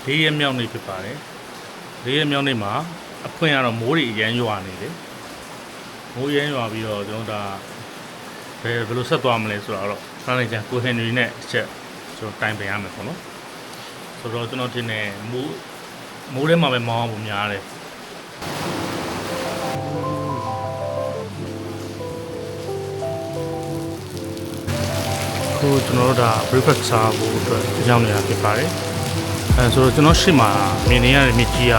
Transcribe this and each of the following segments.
4 ရက်မြောက်နေ့ဖြစ်ပါတယ်4 ရက်မြောက်နေ့မှာအဖွင့်ရတော့မိုးတွေအရမ်းရွာနေတယ်မိုးရမ်းရွာပြီးတော့ကျွန်တော်ဒါဘယ်လိုဆက်သွားမလဲဆိုတော့ဖန်လိုက်ချန်ကိုဟင်နရီနဲ့အချက်ကျွန်တော်တိုင်ပင်ရမယ်ပေါ့နော်ဆိုတော့ကျွန်တော်ထင်တယ်မိုးထဲမှာပဲမောင်းအောင်များတယ်ကိုကျွန်တော်တို့ဒါ breakfast စားဖို့အတွက်ကြောင်းနေတာဖြစ်ပါတယ်ဆိုတော့ကျွန်တော်ရှေ့မှာမြင်နေရတဲ့မြစ်ကြီးက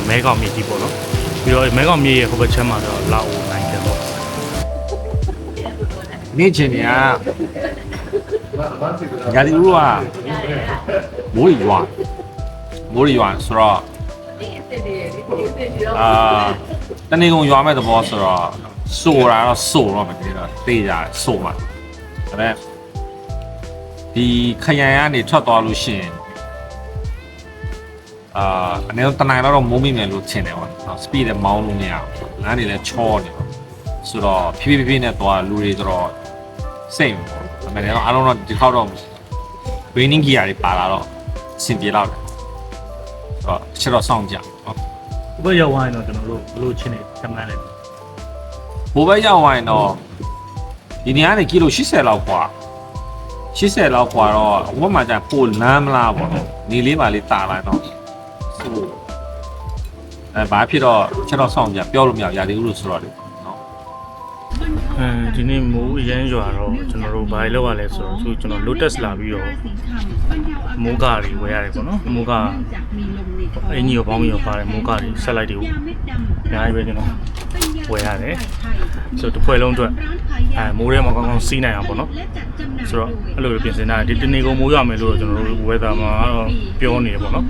မဲကောင်မြစ်ကြီးပေါ့နော်ပြီးတော့မဲကောင်မြစ်ရဲ့ဟိုဘက်ချမ်းမှာတော့လာအိုနိုင်ငံပေါ့နေ့ချင်းကညာဒီဦးကမိုးရွာဆိုတော့တနေ့ကုန်ရွာမဲ့သဘောဆိုတော့ဆိုတာတော့ဆိုတော့မတည်တော့တေးကြတယ်ဆိုမှဒါပေမဲ့ဒီခရိုင်ကနေထွက်သွားလို့ရှိရင်အနေနဲ့တနိုင်တော့မိုးမိမယ်လို့ထင်တယ်ပေါ့နော် speed နဲ့မောင်းလို့မရဘူးလမ်းတွေလည်းချောနေပေါ့ဆိုတော့ဖြည်းဖြည်းနဲ့သွားလူတွေတော့စိတ်ပေါ့ဒါပေမဲ့အားလုံးတော့ဒီခေါက်တော့ raining gear တွေပါလာတော့အဆင်ပြေတော့တယ်ဆိုတော့ချက်တော့စောင့်ကြဟုတ်ဘယ်ရောက်ဝိုင်းတော့ကျွန်တော်တို့ဘလို့ချင်းနေခမှန်းလိုက်ဘိုးဘက်ရောက်ဝိုင်းတော့ဒီနေရာကနေကီလို80လောက်กว่า80လောက်กว่าတော့ဝတ်မှာကျပိုလမ်းမလားပေါ့နေလေးပါလေးတာလာတော့ဆိုဘာဖြစ်တော့ချက်တော့စောင့်ကြပြောလို့မရရာဒီဥလို့ဆိုတော့လေနော်ဒီနေ့မိုးအရမ်းရွာတော့ကျွန်တော်တို့ဘာလို့လောက်ရလဲဆိုတော့ကျွန်တော် lotus လာပြီးတော့မိုးကားတွေဝယ်ရတယ်ပေါ့နော်မိုးကားအင်ကြီးရောပေါင်းပြီးတော့ပါတယ်မိုးကားတွေဆက်လိုက်တွေကိုအများကြီးပဲကျွန်တော်ဝယ်ရတယ်ဆိုတော့တစ်ဖွဲ့လုံးအတွက်မိုးထဲမှာကောင်းကောင်းစီးနိုင်အောင်ပေါ့နော်ဆိုတော့အဲ့လိုပြင်ဆင်တာဒီတနေ့ကုန်မိုးရွာမယ်လို့ကျွန်တော်တို့ weather မှာတော့ပြောနေတယ်ပေါ့နော်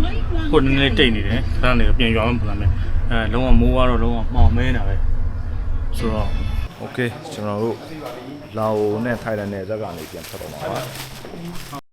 ခုနည်းနည်းတိတ်နေတယ်ခဏနေပြန်ရွာမှပုံစံမျိုးလုံးဝမိုးကတော့လုံးဝမှောင်မဲနေတာပဲဆိုတော့โอเคကျွန်တော်တို့လာအိုနဲ့ထိုင်လန်နဲ့ဇက်ကနေပြန်ထွက်တော့မှာပါ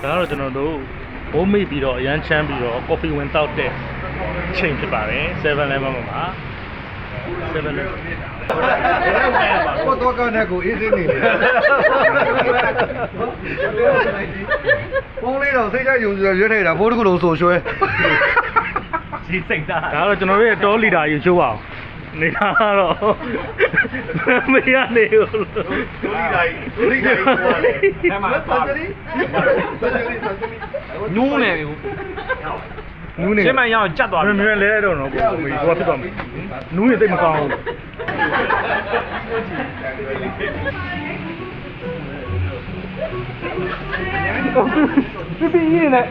ဒါကတော့ကျွန်တော်တို့ဘိုးမိပြီးတော့အရန်ချမ်းပြီးတော့ coffee ဝင်တောက်တဲ့ချိန်ဖြစ်ပါတယ် 7-Eleven မှာ7-Eleven ကိုတော့ကနေကိုအေးစင်းနေတယ်ပုံလေးတော့စိတ်ချယုံကြည်ရွေးထိုက်တာဘိုးတစ်ခုလုံးဆိုရွှဲကြီးစိတ်သားဒါကတော့ကျွန်တော်တို့ရဲ့တောလီတာယူချိုးပါအောင်နေတာတော့မရနေဘူးဒိုလီတိုင်းဟိုလေအဲ့မှာပါနူးနေပြီနူးနေရှင်းမရအောင်ကြက်သွားပြီမြင်လဲတော့နော်ကိုဟိုဖြစ်သွားပြီနူးနေသိမကောင်းဘူးပြပြရင်းနဲ့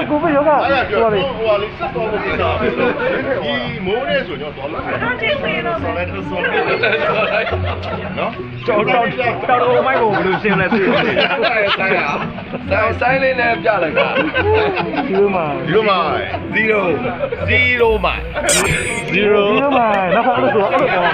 ကိုဗစ်ယောဂ အဲ့ဒါပြောဟိုဟာလေးဆက်သွားဖို့ကိစ္စဒီမိုးနေဆိုကျွန်တော်သွားလာဆော်လိုက်နော်တော်မိုက်ကိုဘယ်လိုရှင်းလဲသိတယ်ဆိုင်လေးနဲ့ပြလိုက်ပါ ဒီလိုမှ 0မိုင်နောက်ခါလို့ဆိုအဲ့လိုကောင်းပါ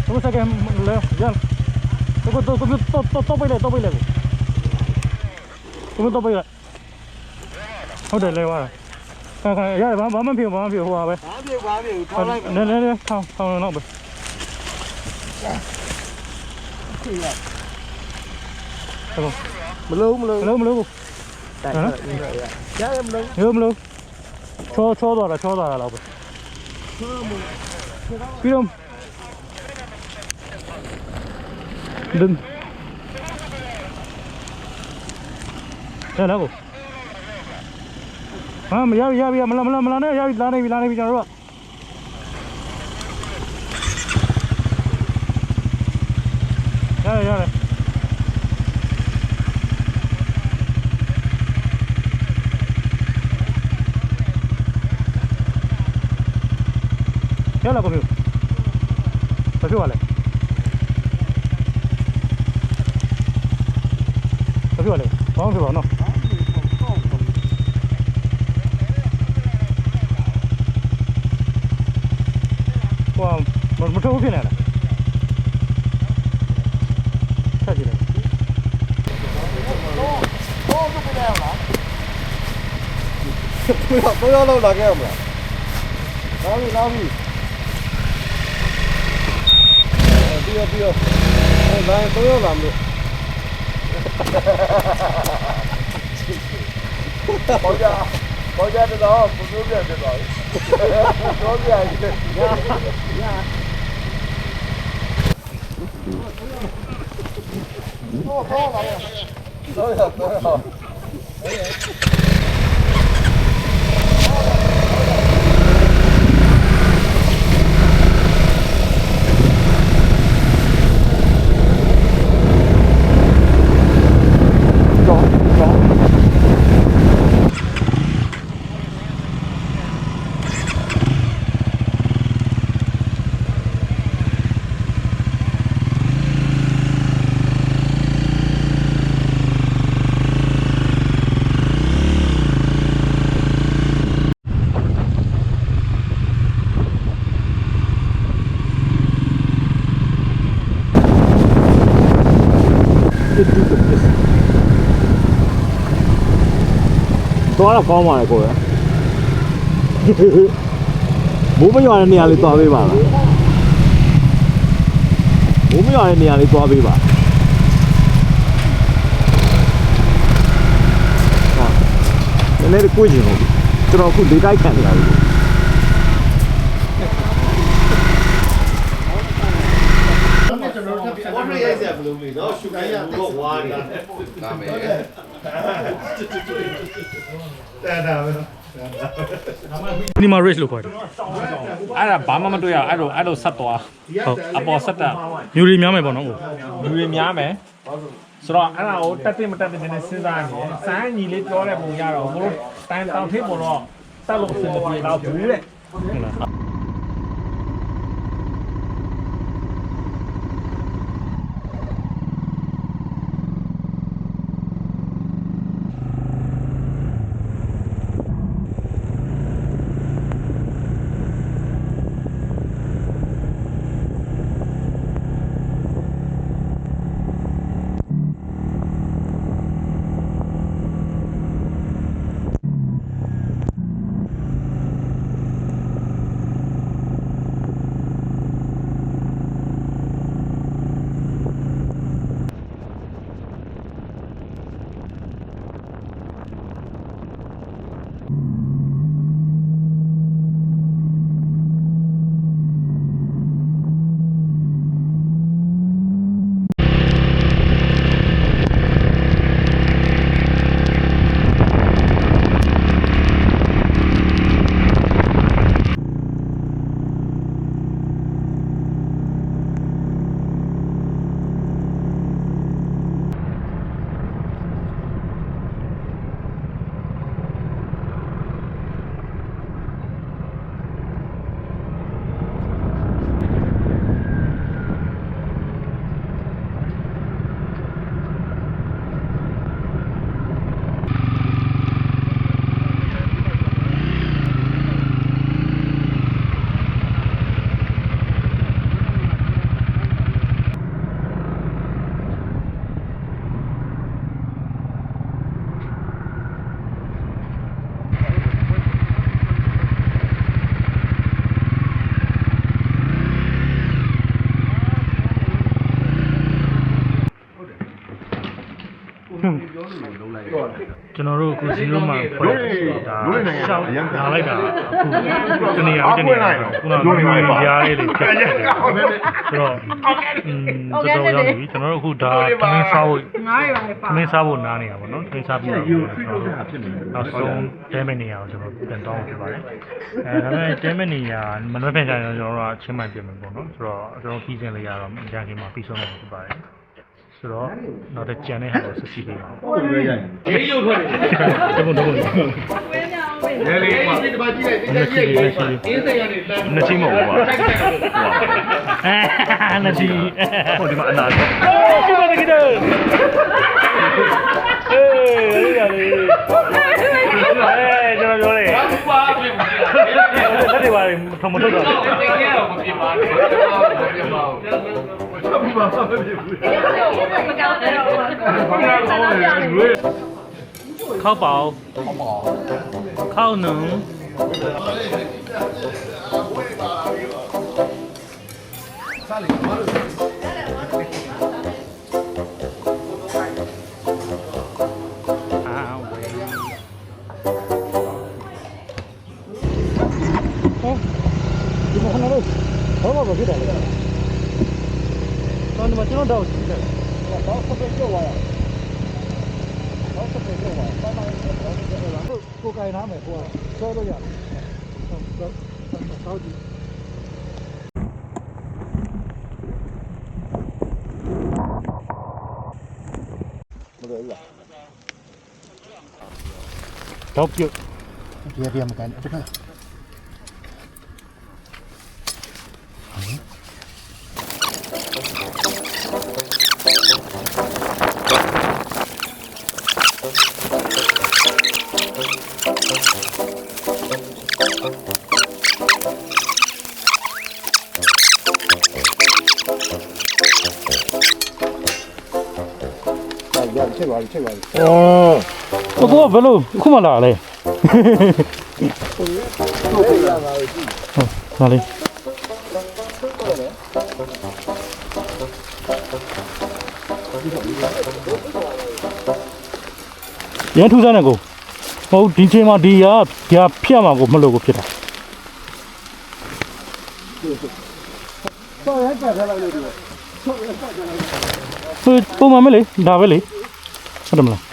Vamos a sacar Leo, ya. Top ile. Come top ile. ဟုတ်တယ်လဲဝါခါရတယ်ဘာမှမဖြစ်ဟိုပါပဲဘာဖြစ်ထောင်းလိုက်နည်းထောင်းတော့ပဲမလို့ဘူးရတယ်မလို့ချောသွားတာတော့ပဲပြီးတော့ဒင်းရလာကိုဟာမရမလာနဲ့ရပြီလာနေပြီကျွန်တော်တို့ရတယ်ရလာကိုမျိုးဘာဖြစ်သွားလဲဘာဖြစ်ပါနော်မထုတ်ဖြစ်နေလားဆက်ကြည့်လိုက်3ရောက်လောက်လာခဲ့အောင်မလားလာပြီပြီးရောလိုင်း3ရောက်လာမလို့ပေါ်ကြတော့ဘုသူပြန်ပြသွားပြီတော့ပြန်ကြီးရဟောလာရောတော့ သွားတော့ကောင်းပါလေကိုရမိုးမရွာတဲ့နေရာလေးသွားပေးပါလားမိုးမရွာတဲ့နေရာလေးသွားပေးပါဟာနည်းနည်းကိုကြည့်လို့ကျွန်တော်အခုလေးတိုက်ခံနေတာလေ ဝါရီရိုက်ဆက်ဘလုံးလေးနော်ရှူခိုင်းရတော့ဝါရီဒါမယ်တာပဲနော် ဒီမှာ race လို့ခေါ်တယ် အဲ့ဒါဘာမှမတွေ့ရအဲ့လိုဆက်သွား ဟုတ် အပေါ်ဆက်တာ မျိုးတွေများမယ်ပေါ့နော် လူတွေများမယ်ဆိုတော့အဲ့ဒါကိုတက်တိမတက်တိနဲ့စဉ်းစားနေစမ်းညီလေးပြောတဲ့ပုံရတော့ဘို့တန်တောင်ထိပ်ပေါ်တော့တက်လို့စင်မပြေတော့ဘူးတဲ့ ဟုတ်လား ကျွန်တော်တို့အခု0မှာဖွဲ့ဒါရှောက်လာလိုက်တာအခုတနေရာတနေရာခုနကမျိုးရားလေးတွေဖြစ်တယ်ဆိုတော့တော်တော်ရောက်ပြီကျွန်တော်တို့အခုဒါသမင်းစားဖို့သမင်းစားဖို့နားနေရပါတော့သမင်းစားပြီးတော့နောက်ဆုံးတဲမဲ့နေရာကိုကျွန်တော်ပြန်တောင်းဖြစ်ပါတယ်ဒါပေမဲ့တဲမဲ့နေရာမနှက်ဖက်ကြရင်ကျွန်တော်တို့အချင်းမှန်ပြင်မယ်ပေါ့နော်ဆိုတော့ကျွန်တော်ခီးစင်လေးရတော့အကြမ်းကြီးမှာပြီးဆုံးမှာဖြစ်ပါတယ်ဆိုတော့တော့ကြံတဲ့ဟာကိုစစ်စစ်လေးပါဟုတ်တယ်ရိုက်ရေးရုပ်ထွက်တယ်ဘုံရဲလေးကွာဒီတပါကြည့်လိုက်ဒီကြည့်လိုက်အင်းစရနေလမ်းနှစ်ချင်းမဟုတ်ပါဘူးနှစ်ချင်းဟိုဒီမှာအနာဒီမှာတကယ်အေးရလေကျွန်တော်ပြောလေဘာပါပြင်မလဲတက်တယ်ပါထမထုတ်တော့တကယ်တော့မပြင်ပါဘူးမပြင်ပါဘူးข้าวเปล่าข้าวหนึ่ง当你们听到到几点？到这边就完了。到这边就完了。不该拿没过，收了呀。着急。没得了。着急。别没干，这个。ချက်ပါပြီချက်ပါပြီ အကိုကဘယ်လိုခုမှလာလဲဟာလေရန်ထူးစားနေကိုဟုတ်ဒီချိန်မှာဒီဟာဖြတ်မှာကိုမလို့ကိုဖြစ်တာပုံမှန်မလေးဒါပဲလေဟုတ်တယ်မလား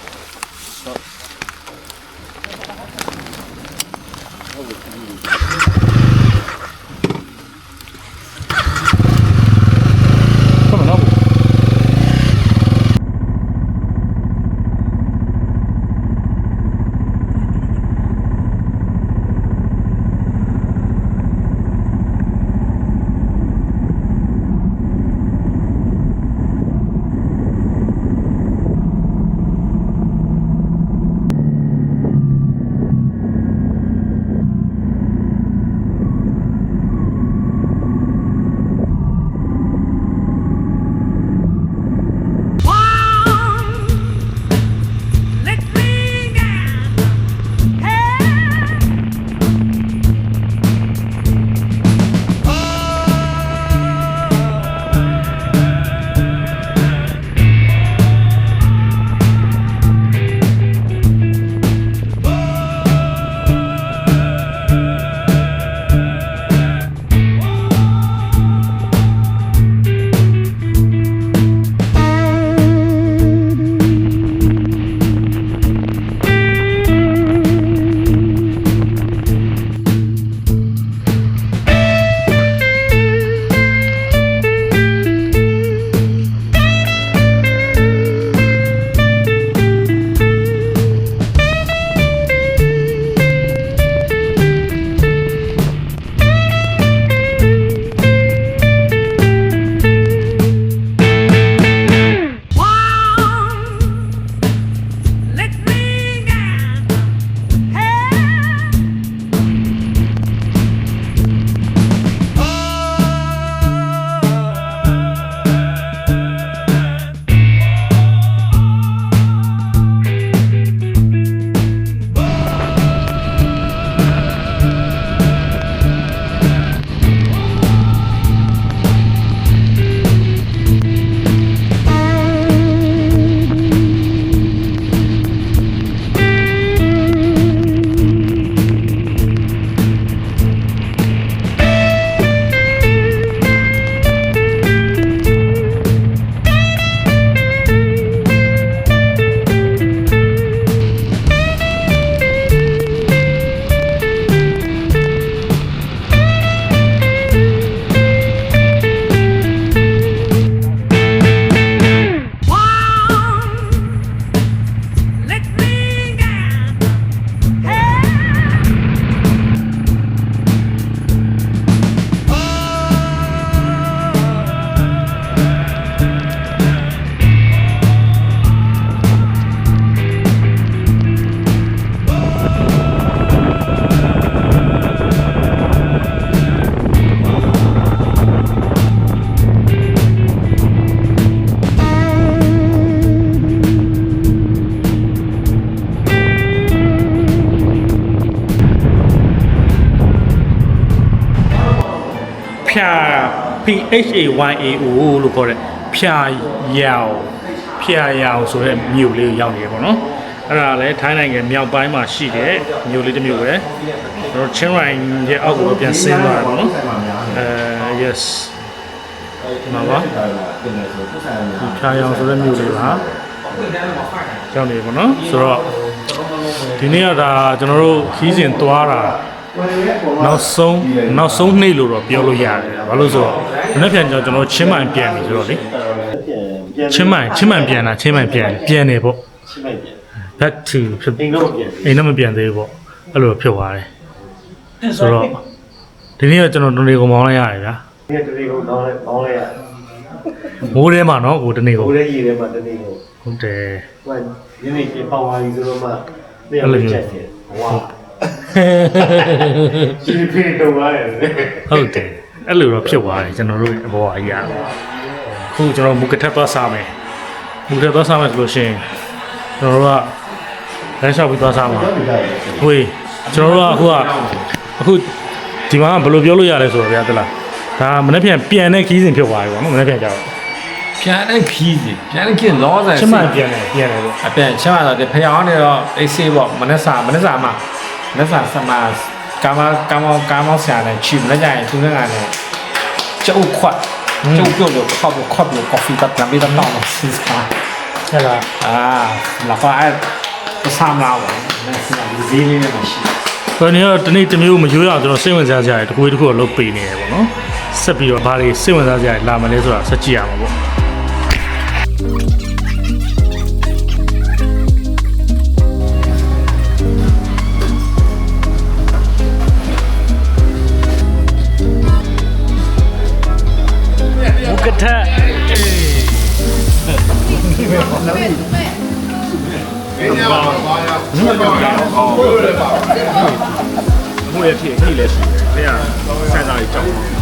ဖြာ PHAYAO လို့ခေါ်တဲ့ဖြာရောင်ဆိုတဲ့မြို့လေးကိုရောက်နေရပေါ့နော်အဲ့ဒါလည်းထိုင်းနိုင်ငံမြောက်ပိုင်းမှာရှိတဲ့မြို့လေးတစ်မြို့ပဲကျွန်တော်ချင်းရိုင်ရဲ့အောက်ကိုပြန်ဆင်းသွားတာပေါ့နော်yes မှာပါဖြာရောင်ဆိုတဲ့မြို့လေးပါရောက်နေပေါ့နော်ဆိုတော့ဒီနေ့ကဒါကျွန်တော်တို့ခီးစဉ်သွားတာနောက်ဆုံးနေ့လို့တော့ပြောလို့ရတယ်ဘာလို့ဆိုတော့မနေ့ပြန်ကျွန်တော်ချင်းမိုင်ပြန်ပြီဆိုတော့လေချင်းမိုင်ပြန်တာချင်းမိုင်ပြန်နေပေါ့ back to အိမ်တော့မပြန်သေးဘူးပေါ့အဲ့လိုဖြစ်သွားတယ်ဆိုတော့ဒီနေ့ကကျွန်တော်တနေကုန်မောင်းလိုက်ရတယ်ဗျာဒီနေ့တနေကုန်မောင်းလိုက်ရမိုးထဲမှာနော်ကိုတနေကုန်မိုးထဲရေထဲမှာတနေကုန်ဟုတ်တယ်ဟိုဒီနေ့ပြန်ပေါသွားပြီဆိုတော့မှနေရာလေးချက်တယ်ဝါရှင်ဖေးတော့ရတယ်ဟုတ်တယ်အဲ့လိုတော့ဖြစ်သွားတယ်ကျွန်တော်တို့အဘောအကြီးရခုကျွန်တော်မူကထပ်သွားစားမယ်ဆိုလို့ရှိရင် ကျွန်တော်တို့ကလမ်းလျှောက်ပြီးသွားစားမှာဝေးကျွန်တော်တို့ကအခုဒီမှာဘယ်လိုပြောလို့ရလဲဆိုတော့ဗျာတလားဒါမနေ့ပြန်တဲ့ခီးစဉ်ဖြစ်သွားပြီပေါ့နော်မနေ့ပြန်ကြတော့ ပြန်တဲ့ခီးစီပြန်တဲ့ခီးလောဆယ် ချက်မှန်ပြန်တယ်ပေါ့ အပြန်ချက်မှတော့ဒီဖျောင်းနေတော့အေးဆေးပေါ့မနေ့စာမှာမနေ့စာစမှာကာမောဆရာနဲ့ချီမနေ့ကျရင်သူနဲ့ကနေကျုပ်ခွတ်ကျုပ်ပြုတ်လို့ခောက်လို့ကော်ဖီတက်ပြန်ပြီးတော့တောင်းလို့စစ်စား ဟုတ်လား แล้วก็3လောက်ပါနဲ့စနေဈေးလေးနဲ့မရှိ ဆိုတော့ဒီနေ့တမျိုးမရိုးရအောင်ကျွန်တော်စိတ်ဝင်စားစရာတွေတစ်ခုတစ်ခုလုပ်ပေးနေရပေါ့နော်ဆက်ပြီးတော့ဘာတွေစိတ်ဝင်စားစရာတွေလာမလဲဆိုတာဆက်ကြည့်ရမှာပေါ့ကထ 木也铁，地也是，这样晒到一整。